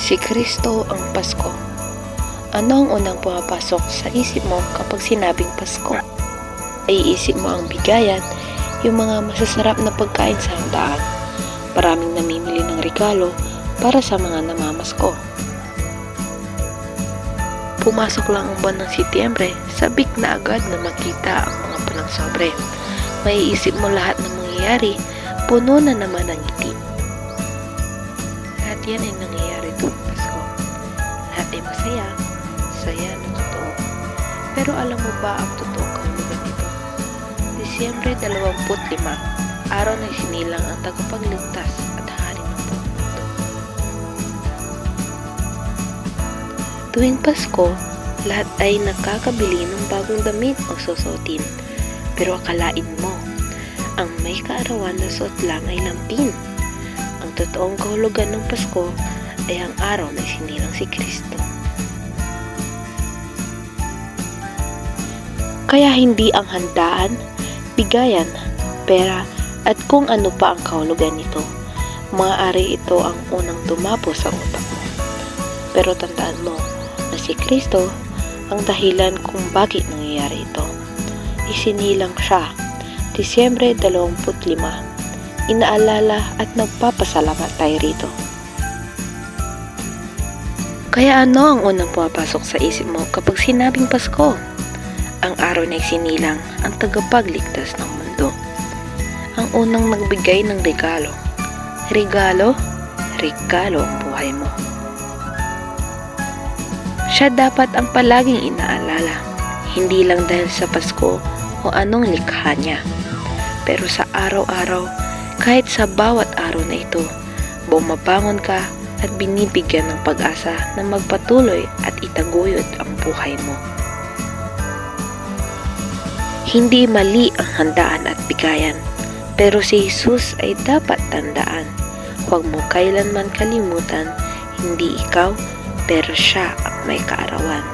Si Kristo ang Pasko. Ano ang unang pumapasok sa isip mo kapag sinabing Pasko? Naiisip mo ang bigayan, yung mga masasarap na pagkain sa handaan. Maraming namimili ng regalo para sa mga namamasko. Pumasok lang ang buwan ng Setyembre, sabik na agad na makita ang mga pulang sobre. Maiisip mo lahat ng mangyayari, puno na naman ang ngiti. Lahat yan ay nangyayari tuwing Pasko. Lahat ay masaya, saya na totoo. Pero alam mo ba ang totoong kahulugan nito? Disyembre 25, araw na isinilang ang tagapagligtas at hari ng buong mundo. Tuwing Pasko, lahat ay nakakabili ng bagong damit o susuotin. Pero akalain mo, ang may kaarawan na suot lang ay lampin. Ang totoong kahulugan ng Pasko ay ang araw na isinilang si Kristo. Kaya hindi ang handaan, bigayan, pera, at kung ano pa ang kahulugan nito, maaari ito ang unang tumapo sa utak mo. Pero tandaan mo na si Kristo ang dahilan kung bakit nangyayari ito. Isinilang siya, Disyembre 25, inaalala at nagpapasalamat tayo rito. Kaya ano ang unang pumapasok sa isip mo kapag sinabing Pasko? Ang araw na isinilang ang tagapagligtas ng mundo. Ang unang nagbigay ng regalo. Regalo? Regalo ang buhay mo. Siya dapat ang palaging inaalala, hindi lang dahil sa Pasko o anong likha niya, pero sa araw-araw, kahit sa bawat araw na ito, bumabangon ka at binibigyan ng pag-asa na magpatuloy at itaguyod ang buhay mo. Hindi mali ang handaan at bigayan, pero si Jesus ay dapat tandaan. Huwag mo kailanman kalimutan, hindi ikaw, pero siya ang may kaarawan.